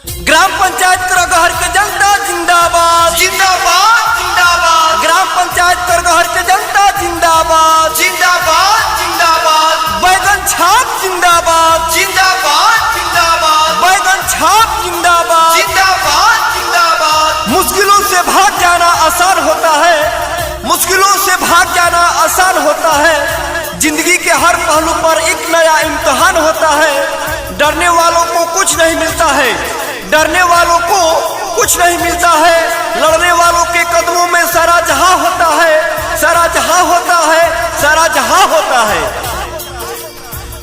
Gram panchayat Kargahar के जनता जिंदाबाद जिंदाबाद जिंदाबाद। ग्राम पंचायत करगहर के जनता जिंदाबाद जिंदाबाद जिंदाबाद। बैगन छाप जिंदाबाद जिंदाबाद जिंदाबाद। बैगन छाप जिंदाबाद जिंदाबाद जिंदाबाद। मुश्किलों से भाग जाना आसान होता है, मुश्किलों से भाग जाना आसान होता है। जिंदगी के हर पहलू पर एक नया इम्तिहान होता है। डरने वालों को कुछ नहीं मिलता है, डरने वालों को कुछ नहीं मिलता है। लड़ने वालों के कदमों में सारा जहां होता है, सारा जहां होता है, सारा जहां होता है।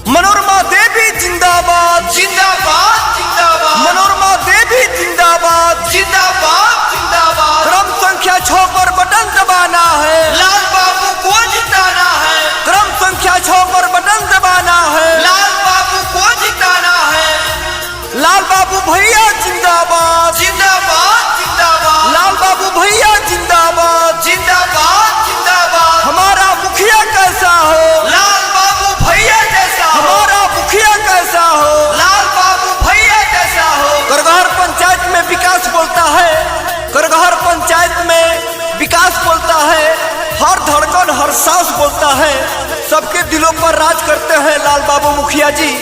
मनोरमा देवी जिंदाबाद जिंदाबाद जिंदाबाद। मनोरमा देवी जिंदाबाद जिंदाबाद जिंदाबाद। क्रम संख्या 6 पर बटन दबाना है, लाल बाबू को जिताना है। क्रम संख्या 6 पर बटन दबाना है। लाल बाबू को जिताना है। लाल बाबू भैया जिंदाबाद जिंदाबाद जिंदाबाद। लाल बाबू भैया जिंदाबाद जिंदाबाद जिंदाबाद। हमारा मुखिया कैसा हो, लाल बाबू भैया जैसा हो। हमारा मुखिया कैसा हो। लाल बाबू भैया जैसा हो। करगहर पंचायत में विकास बोलता है, करगहर पंचायत में विकास बोलता है। हर धड़कन हर सांस बोलता है। सबके दिलों पर राज करते हैं लाल बाबू मुखिया जी,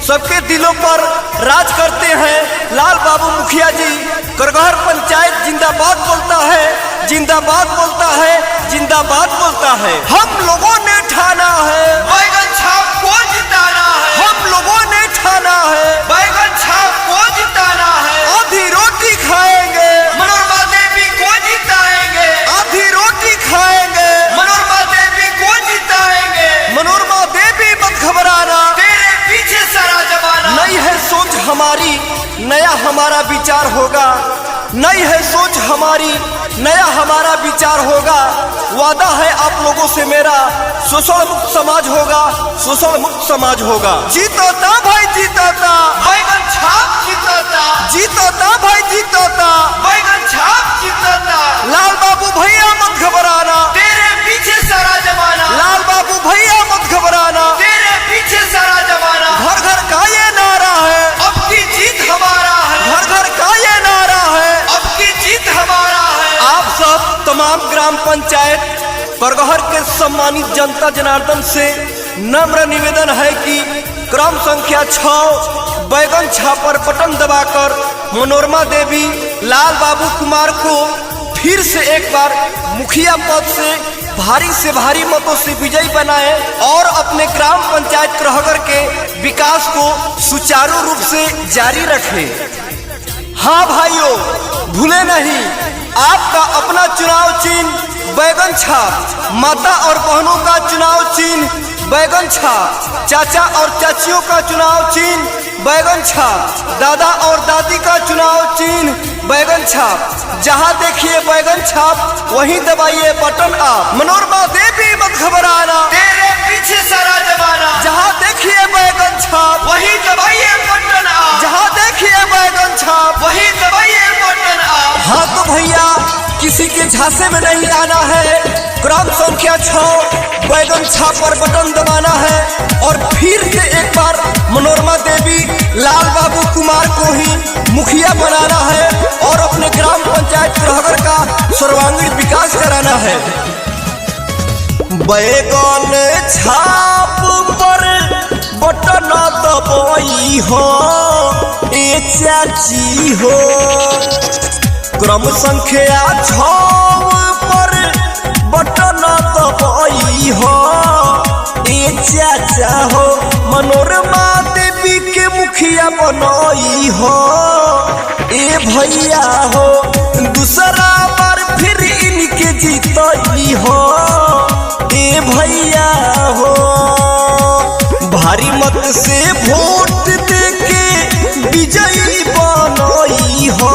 सबके दिलों पर राज करते हैं लाल बाबू मुखिया जी। करगहर पंचायत जिंदाबाद बोलता है, जिंदाबाद बोलता है, जिंदाबाद बोलता है। हम लोगों ने ठाना है, बैगन छाप को जिताना है। हम लोगों ने ठाना है। बैगन छाप को जिताना है। आधी रोटी खाएंगे, मनोरमा देवी को जिताएंगे। आधी रोटी खाएंगे। मनोरमा देवी को जिताएंगे। मनोरमा देवी मत घबराना, तेरे पीछे सारा जमाना। नई है सोच हमारी, नया हमारा विचार होगा। नई है सोच हमारी, नया हमारा विचार होगा। वादा है आप लोगों से मेरा, शोषण मुक्त समाज होगा, शोषण मुक्त समाज होगा। जीतोता भाई जीतोता, बैगन छाप जिताता। जीतोता भाई जीतोता। बैगन छाप जिताता। लाल बाबू भैया मत घबराना, तेरे पीछे सारा जमाना। लाल बाबू भैया मत घबराना। तेरे पीछे सारा जमाना। घर घर का ये नारा है, अब की जीत हमारा है। घर घर का ये नारा है। अब की जीत हमारा है। आप सब तमाम ग्राम पंचायत करगहर के सम्मानित जनता जनार्दन से नम्र निवेदन है कि क्रम संख्या 6 बैगन छाप पर बटन दबाकर मनोरमा देवी लाल बाबू कुमार को फिर से एक बार मुखिया पद से भारी मतों से विजयी बनाए और अपने ग्राम पंचायत करगहर के विकास को सुचारू रूप से जारी रखें। हाँ भाइयों, भूले नहीं, आपका अपना चुनाव चिन्ह बैगन छाप, माता और बहनों का चुनाव चिन्ह बैगन छाप, चाचा और चाचियों का चुनाव चिन्ह बैगन छाप, दादा और दादी का चुनाव चिन्ह बैगन छाप। जहां देखिए बैगन छाप वहीं दबाइए बटन आप। मनोरमा देवी मत घबराना, तेरे पीछे सारा जमाना। जहां देखिए बैगन छाप वही दबाइए बटन आप। जहां देखिए बैगन छाप। वही दबाइए बटन आप। हाँ तो भैया, किसी के झांसे में नहीं आना है। क्रम संख्या 6 बैगन छाप पर बटन दबाना है और फिर से एक बार मनोरमा देवी लाल बाबू कुमार को ही मुखिया बनाना है और अपने ग्राम पंचायत करगहर का सर्वांगीण विकास कराना है। बैगन छाप पर बटन दबाई हो ए चाची हो। क्रम संख्या 6 पर बटन दबाई हो ए चाचा हो। मनोरमा देवी के मुखिया बनाई हो ए भैया हो। दूसरा बार फिर इनके जीतई हो ए भैया हो। भारी मत से वोट देके विजयी बनाई हो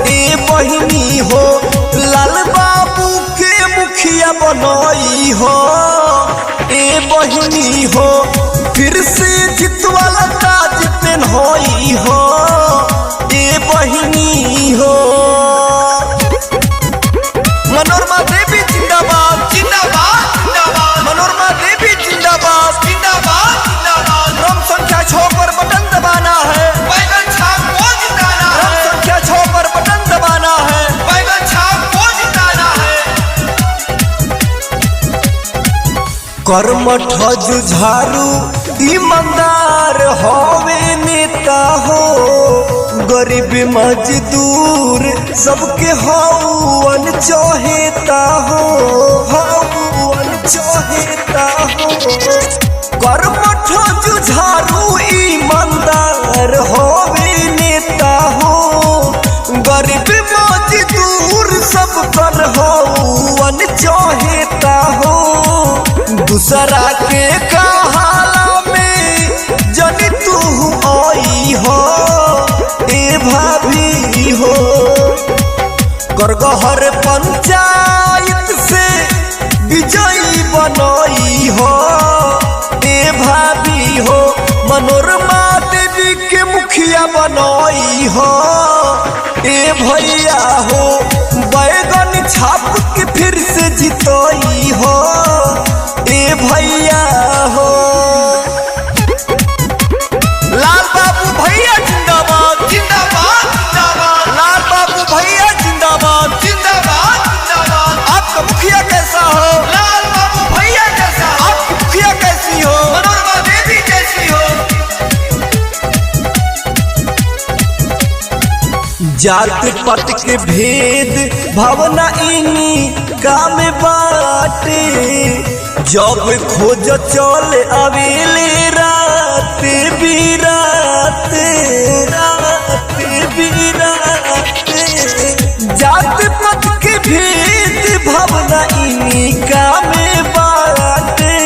ए बहिनी हो। लाल बाबू के मुखिया बनाई हो ए बहिनी हो। फिर से जितवाला ताज पहनाई हो ए बहिनी हो। मनोरमा देवी जिंदाबाद जिंदाबाद जिंदाबाद। मनोरमा देवी जिंदाबाद जिंदाबाद जिंदाबाद। क्रम संख्या 6 पर बटन दबाना है। बैगन छाप को जिताना कर्मठ जुझारू ईमानदार होवे नेता हो, गरीब मजदूर सबके हौवन चहेता हो, हौवन चहेता हो। कर्मठ जुझारू ईमानदार होवे नेता हो, गरीब मजदूर सब कर हौवन चहेता हो। दूसरा के कहाला में जनी तू आई हो, ए भाभी हो। करगहर पंचायत से विजयी बनई हो, ए भाभी हो। मनोरमा देवी के मुखिया बनई हो, ए भैया हो। बैगन छाप के फिर से जितई हो, ए भैया हो। लाल बाबू भैया जिंदाबाद जिंदाबाद जिंदाबाद। लाल बाबू भैया जिंदाबाद जिंदाबाद जिंदाबाद। आपका मुखिया कैसा हो? लाल बाबू भैया जैसा। आपकी मुखिया कैसी हो? मनोरमा देवी जैसी हो। जात पात के भेद भावना इन्हीं काम बाटे, जब खोज चल आवेले रात बिरात, रात बिरात। जात पात के भेद भावना इन्हीं काम बाटे,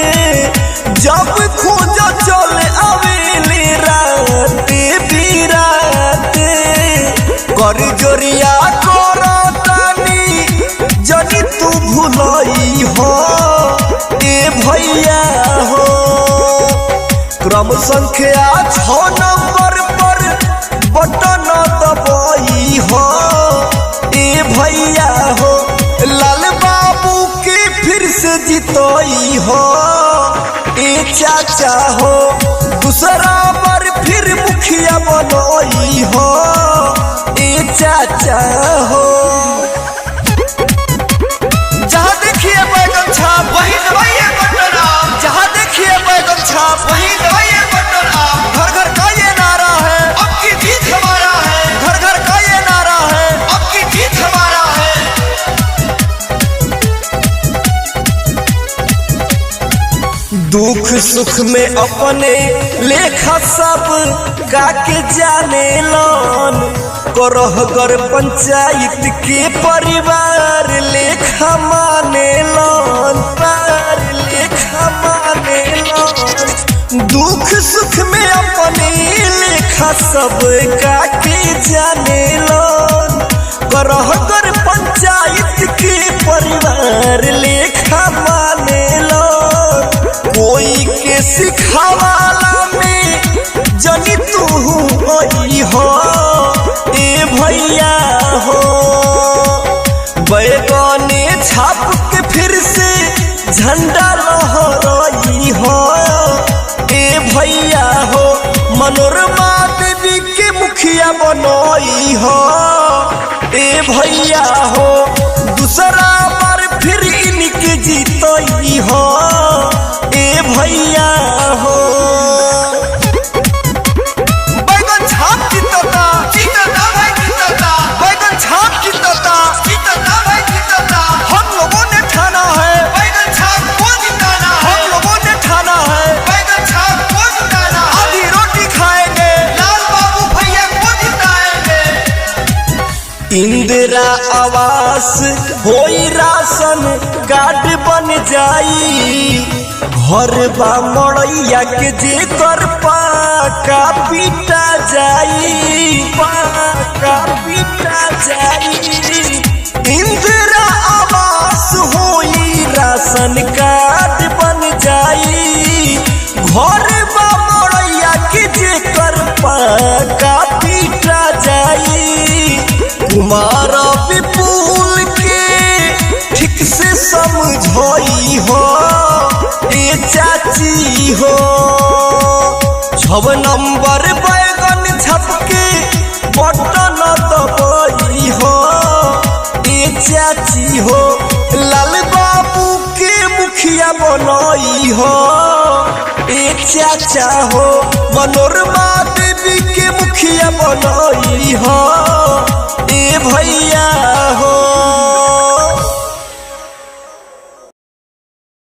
जब खोज चल आवेले रात बिरात। कर जोरिया करतानी जनी तू भुलई हो, ए भैया हो। क्रम संख्या 6 नंबर पर बटन दबाई हो, ए भैया हो। लाल बाबू के फिर से जितई हो, ए चाचा हो। दूसरा बार फिर मुखिया बनई हो, ए चाचा हो। जहाँ देखिए बैगन छाप वही दवाइए बटन आप। जहाँ देखिए बैगन छाप वही दवाइए बटन आप। घर घर का ये नारा है, अब की जीत हमारा है। घर घर का ये नारा है। अब की जीत हमारा है। दुख सुख में अपने लेखा सब काके जाने लन, करहगर पंचायत के परिवार लेखा माने लन, परिवार लेखा माने लन। दुख सुख में अपने लेखा सब काके जाने लन, करहगर पंचायत के परिवार लेखा माने लन। कोई के सिखावाला में जनी तू आई हो, ए भैया हो। बैगने छाप के फिर से झंडा लहराई हो, ए भैया हो। मनोरमा देवी के मुखिया बनई हो, ए भैया हो। दूसरा बार फिर इनके जीतई हो, ए भैया हो। बैगन छाप जीतता, जीतता भाई जीतता। बैगन छाप जीतता। जीतता भाई जीतता। हम लोगों ने ठाना है, बैगन छाप को जिताना है। हम लोगों ने ठाना है। बैगन छाप को जिताना है। आधी रोटी खाएंगे, लाल बाबू भैया को जिताएंगे। इंदिरा आवास होई राशन कार्ड बन जाई, घर बा मड़ैया के जेकर पाका पीटा जाई, पाका पीटा जाई। इंदिरा आवास होई राशन कार्ड बन जाई, घर बा मड़ैया के जेकर पाका पीटा जाई। कुमार विपुल के ठीक से समझई हो, ए चाची हो। 6 नंबर बैगन छपके बटन दबाई हो, ए चाची हो। लाल बाबू के मुखिया मुखिया बनई हो एक चाचा हो मनोरमा देवी के मुखिया बनई हो